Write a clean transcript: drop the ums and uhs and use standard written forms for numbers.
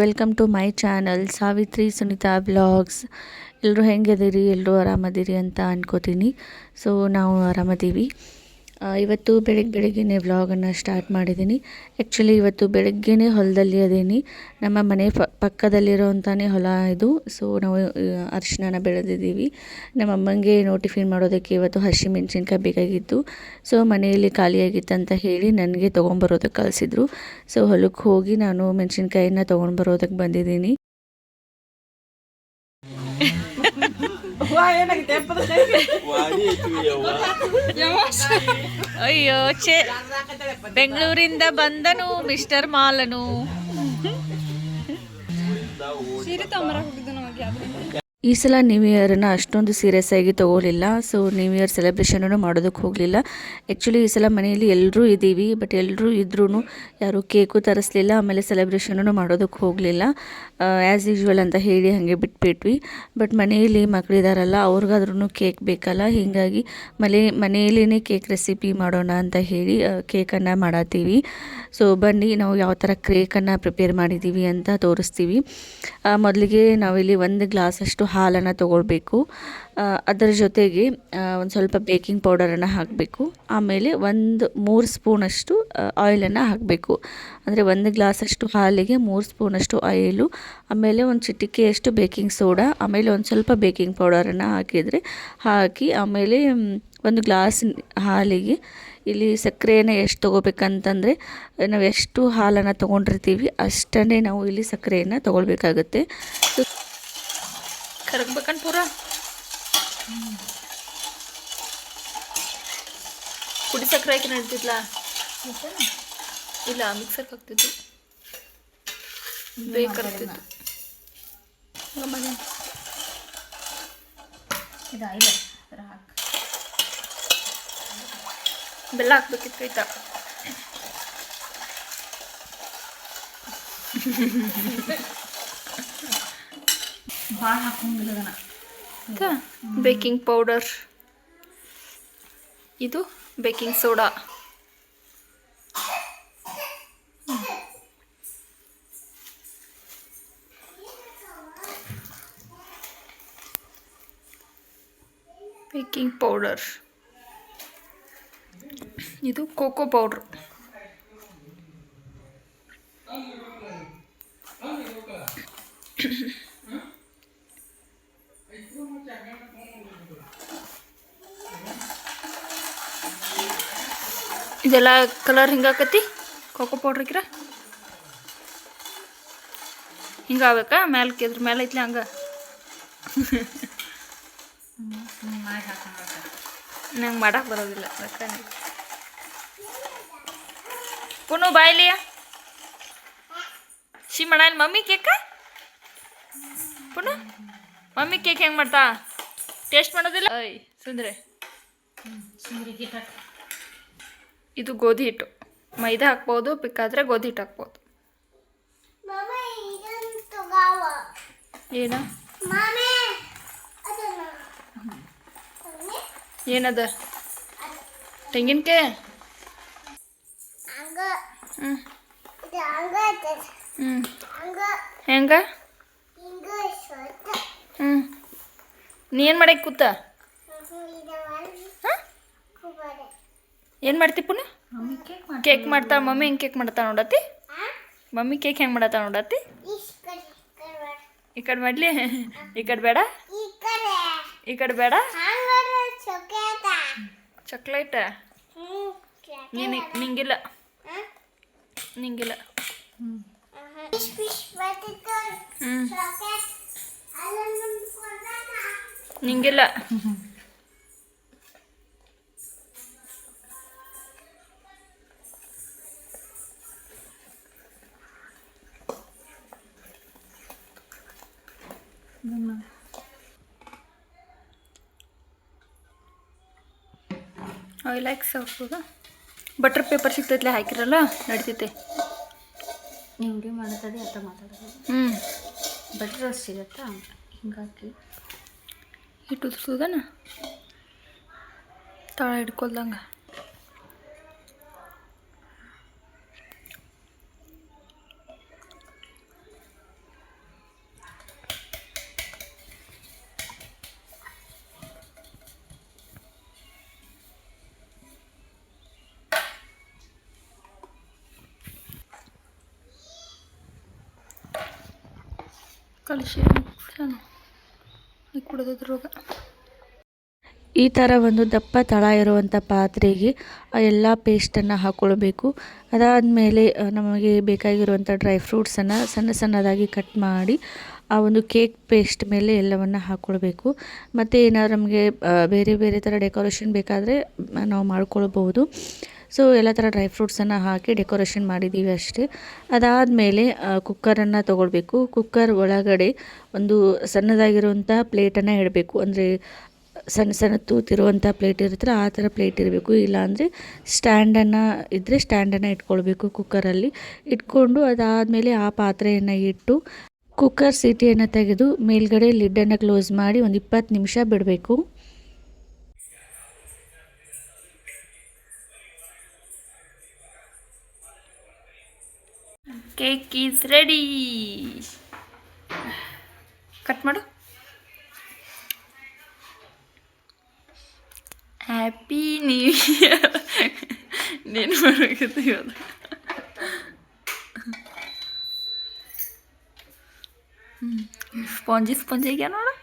Welcome to my channel Savitri Sunita blogs. ಎಲ್ಲರೂ ಹೆಂಗಿದ್ದೀರಿ? ಎಲ್ಲರೂ ಆರಾಮದಿರಿ ಅಂತ ಅನ್ಕೋತೀನಿ. ಸೊ ನಾವು ಆರಾಮದೀವಿ. ಇವತ್ತು ಬೆಳಗ್ಗೆನೇ ವ್ಲಾಗನ್ನು ಸ್ಟಾರ್ಟ್ ಮಾಡಿದ್ದೀನಿ. ಆ್ಯಕ್ಚುಲಿ ಇವತ್ತು ಬೆಳಗ್ಗೆನೇ ಹೊಲದಲ್ಲಿ ಅದೇನಿ. ನಮ್ಮ ಮನೆ ಪಕ್ಕದಲ್ಲಿರೋವಂಥನೇ ಹೊಲ ಇದು. ಸೊ ನಾವು ಅರಿಶಿನ ಬೆಳೆದಿದ್ದೀವಿ. ನಮ್ಮ ಅಮ್ಮಂಗೆ ಟಿಫಿನ್ ಮಾಡೋದಕ್ಕೆ ಇವತ್ತು ಹಸಿಮೆಣ್ಸಿನ್ಕಾಯಿ ಬೇಕಾಗಿತ್ತು. ಸೊ ಮನೆಯಲ್ಲಿ ಖಾಲಿಯಾಗಿತ್ತು ಅಂತ ಹೇಳಿ ನನಗೆ ತೊಗೊಂಬರೋದಕ್ಕೆ ಕಳಿಸಿದ್ರು. ಸೊ ಹೊಲಕ್ಕೆ ಹೋಗಿ ನಾನು ಮೆಣಸಿನ್ಕಾಯಿನ ತೊಗೊಂಡ್ಬರೋದಕ್ಕೆ ಬಂದಿದ್ದೀನಿ. ಅಯ್ಯೋ ಬೆಂಗಳೂರಿಂದ ಬಂದನು ಮಿಸ್ಟರ್ ಮಾಲನು. ಈ ಸಲ ನ್ಯೂ ಇಯರನ್ನು ಅಷ್ಟೊಂದು ಸೀರಿಯಸ್ ಆಗಿ ತೊಗೊಳಿಲ್ಲ. ಸೊ ನ್ಯೂ ಇಯರ್ ಸೆಲೆಬ್ರೇಷನನ್ನು ಮಾಡೋದಕ್ಕೆ ಹೋಗಲಿಲ್ಲ. ಆ್ಯಕ್ಚುಲಿ ಈ ಸಲ ಮನೆಯಲ್ಲಿ ಎಲ್ಲರೂ ಇದ್ದೀವಿ, ಬಟ್ ಎಲ್ಲರೂ ಇದ್ರೂ ಯಾರೂ ಕೇಕು ತರಿಸ್ಲಿಲ್ಲ. ಆಮೇಲೆ ಸೆಲೆಬ್ರೇಷನನ್ನು ಮಾಡೋದಕ್ಕೆ ಹೋಗಲಿಲ್ಲ. ಆ್ಯಸ್ ಯೂಶ್ವಲ್ ಅಂತ ಹೇಳಿ ಹಾಗೆ ಬಿಟ್ಬಿಟ್ವಿ. ಬಟ್ ಮನೆಯಲ್ಲಿ ಮಕ್ಕಳಿದಾರಲ್ಲ, ಅವ್ರಿಗಾದ್ರೂ ಕೇಕ್ ಬೇಕಲ್ಲ. ಹೀಗಾಗಿ ಮನೆಯಲ್ಲೇ ಕೇಕ್ ರೆಸಿಪಿ ಮಾಡೋಣ ಅಂತ ಹೇಳಿ ಕೇಕನ್ನು ಮಾಡತ್ತೀವಿ. ಸೊ ಬನ್ನಿ ನಾವು ಯಾವ ಥರ ಕೇಕನ್ನು ಪ್ರಿಪೇರ್ ಮಾಡಿದ್ದೀವಿ ಅಂತ ತೋರಿಸ್ತೀವಿ. ಮೊದಲಿಗೆ ನಾವಿಲ್ಲಿ 1 ಗ್ಲಾಸ್ ಅಷ್ಟು ಹಾಲನ್ನು ತೊಗೊಳ್ಬೇಕು. ಅದರ ಜೊತೆಗೆ ಒಂದು ಸ್ವಲ್ಪ ಬೇಕಿಂಗ್ ಪೌಡರನ್ನು ಹಾಕಬೇಕು. ಆಮೇಲೆ 3 ಸ್ಪೂನಷ್ಟು ಆಯಿಲನ್ನು ಹಾಕಬೇಕು. ಅಂದರೆ 1 ಗ್ಲಾಸಷ್ಟು ಹಾಲಿಗೆ 3 ಸ್ಪೂನಷ್ಟು ಆಯಿಲು, ಆಮೇಲೆ ಒಂದು ಚಿಟಿಕೆಯಷ್ಟು ಬೇಕಿಂಗ್ ಸೋಡಾ, ಆಮೇಲೆ ಒಂದು ಸ್ವಲ್ಪ ಬೇಕಿಂಗ್ ಪೌಡರನ್ನು ಹಾಕಿ ಆಮೇಲೆ 1 ಗ್ಲಾಸ್ ಹಾಲಿಗೆ ಇಲ್ಲಿ ಸಕ್ಕರೆಯನ್ನು ಎಷ್ಟು ತೊಗೋಬೇಕಂತಂದರೆ ನಾವು ಎಷ್ಟು ಹಾಲನ್ನು ತೊಗೊಂಡಿರ್ತೀವಿ ಅಷ್ಟನ್ನೇ ನಾವು ಇಲ್ಲಿ ಸಕ್ಕರೆಯನ್ನು ತೊಗೊಳ್ಬೇಕಾಗುತ್ತೆ. ಕರಗ್ಬೇಕನ್ ಪೂರ ಪುಡಿ ಸಕ್ಕರೆ ಹಾಕಿ ನಡ್ತಿದ್ಲ ಇಲ್ಲ ಮಿಕ್ಸರ್ಗೆ ಹಾಕ್ತಿದ್ದು ಬೇಕಾಗ್ತಿತ್ತು. ಬೆಲ್ಲ ಹಾಕ್ಬೇಕಿತ್ತು ಆಯ್ತಾ. ಬೇಕಿಂಗ್ ಪೌಡರ್, ಇದು ಬೇಕಿಂಗ್ ಸೋಡಾ, ಬೇಕಿಂಗ್ ಪೌಡರ್, ಇದು ಕೋಕೋ ಪೌಡ್ರ್, ಇದೆಲ್ಲ ಕಲರ್ ಹಿಂಗಾಕತಿ. ಕೋಕೋ ಪೌಡ್ರಿಕ್ರ ಹಿಂಗಾಗಬೇಕಾ? ಇದ್ರ ಮೇಲೆ ಐತ್ಲಿ ಹಂಗೆ ನಂಗೆ ಮಾಡಕ್ಕೆ ಬರೋದಿಲ್ಲ. ಪುನು ಬಾಯ್ಲಿಯ ಮಾಡಲ್ಲ ಮಮ್ಮಿ ಕೇಕ. ಪುನು ಮಮ್ಮಿ ಕೇಕ್ ಹೆಂಗೆ ಮಾಡ್ತಾ? ಟೇಸ್ಟ್ ಮಾಡೋದಿಲ್ಲ. ಸುಂದ್ರೆ ಇದು ಗೋಧಿ ಹಿಟ್ಟು, ಮೈದಾ ಹಾಕ್ಬೋದು, ಬೇಕಾದರೆ ಗೋಧಿ ಹಿಟ್ಟು ಹಾಕ್ಬೋದು. ಏನದ ತೆಂಗಿನಕಾಯಿ? ಹೆಂಗ? ನೀ ಏನು ಮಾಡಕ್ಕೆ ಕೂತ? ಏನು ಮಾಡ್ತಿ ಪುನಃ? ಕೇಕ್ ಮಾಡ್ತಾಳ ಮಮ್ಮಿ. ಹೆಂಗೆ ಕೇಕ್ ಮಾಡ್ತಾಳ ನೋಡತ್ತಿ? ಮಮ್ಮಿ ಕೇಕ್ ಹೆಂಗೆ ಮಾಡತ್ತಾಳ ನೋಡತ್ತಿ? ಈ ಕಡೆ ಮಾಡಲಿ, ಈ ಕಡೆ ಬೇಡ, ಈ ಕಡೆ ಬೇಡ. ಚಾಕ್ಲೇಟ್ ನಿಂಗಿಲ್ಲ, ನಿಂಗಿಲ್ಲ. ನಿಂಗಿಲ್ಲ. ಆಯಿಲ್ ಹಾಕಿ ಸಾಕ್ಬೋದಾ? ಬಟರ್ ಪೇಪರ್ ಸಿಗ್ತೈತ್ಲೆ, ಹಾಕಿರಲ್ಲ ನಡಿತೈತೆ. ಹಿಂಗೆ ಮಾಡ್ತದೆ ಅಂತ ಮಾತಾಡೋದು. ಬಟರ್ ರೋಸ್ಟ್ ಸಿಗುತ್ತಾ? ಹಿಂಗಾಗಿ ಹಿಟ್ಟು ಉದುರ್ಸೋದನ ತಳ ಹಿಡ್ಕೊಳ್ದಂಗೆ. ಕಲಿಸಿ ಕುಡಿದ್ರೋಗ. ಈ ಥರ ಒಂದು ದಪ್ಪ ತಳ ಇರುವಂಥ ಪಾತ್ರೆಗೆ ಎಲ್ಲ ಪೇಸ್ಟನ್ನು ಹಾಕ್ಕೊಳ್ಬೇಕು. ಅದಾದಮೇಲೆ ನಮಗೆ ಬೇಕಾಗಿರುವಂಥ ಡ್ರೈ ಫ್ರೂಟ್ಸನ್ನು ಸಣ್ಣ ಸಣ್ಣದಾಗಿ ಕಟ್ ಮಾಡಿ ಆ ಒಂದು ಕೇಕ್ ಪೇಸ್ಟ್ ಮೇಲೆ ಎಲ್ಲವನ್ನು ಹಾಕ್ಕೊಳ್ಬೇಕು. ಮತ್ತು ಏನಾದ್ರು ನಮಗೆ ಬೇರೆ ಬೇರೆ ಥರ ಡೆಕೋರೇಷನ್ ಬೇಕಾದರೆ ನಾವು ಮಾಡ್ಕೊಳ್ಬೋದು. ಸೊ ಎಲ್ಲ ಥರ ಡ್ರೈ ಫ್ರೂಟ್ಸನ್ನು ಹಾಕಿ ಡೆಕೋರೇಷನ್ ಮಾಡಿದ್ದೀವಿ ಅಷ್ಟೇ. ಅದಾದಮೇಲೆ ಕುಕ್ಕರನ್ನು ತೊಗೊಳ್ಬೇಕು. ಕುಕ್ಕರ್ ಒಳಗಡೆ ಒಂದು ಸಣ್ಣದಾಗಿರುವಂಥ ಪ್ಲೇಟನ್ನು ಇಡಬೇಕು. ಅಂದರೆ ಸಣ್ಣ ಸಣ್ಣ ತೂತಿರುವಂಥ ಪ್ಲೇಟ್ ಇರುತ್ತಲ್ಲ ಆ ಥರ ಪ್ಲೇಟ್ ಇರಬೇಕು. ಇಲ್ಲಾಂದರೆ ಸ್ಟ್ಯಾಂಡನ್ನು ಇದ್ದರೆ ಸ್ಟ್ಯಾಂಡನ್ನು ಇಟ್ಕೊಳ್ಬೇಕು ಕುಕ್ಕರಲ್ಲಿ. ಇಟ್ಕೊಂಡು ಅದಾದಮೇಲೆ ಆ ಪಾತ್ರೆಯನ್ನು ಇಟ್ಟು ಕುಕ್ಕರ್ ಸೀಟಿಯನ್ನು ತೆಗೆದು ಮೇಲ್ಗಡೆ ಲಿಡ್ಡನ್ನು ಕ್ಲೋಸ್ ಮಾಡಿ ಒಂದು 20 ನಿಮಿಷ ಬಿಡಬೇಕು. Cake is ready. ಕಟ್ ಮಾಡು. Happy new year. ನೀನು ಮಾಡಬೇಕಿತ್ತು ಇವತ್ತು. ಸ್ಪಾಂಜಿ ಆಗ್ಯಾ ನೋಡು.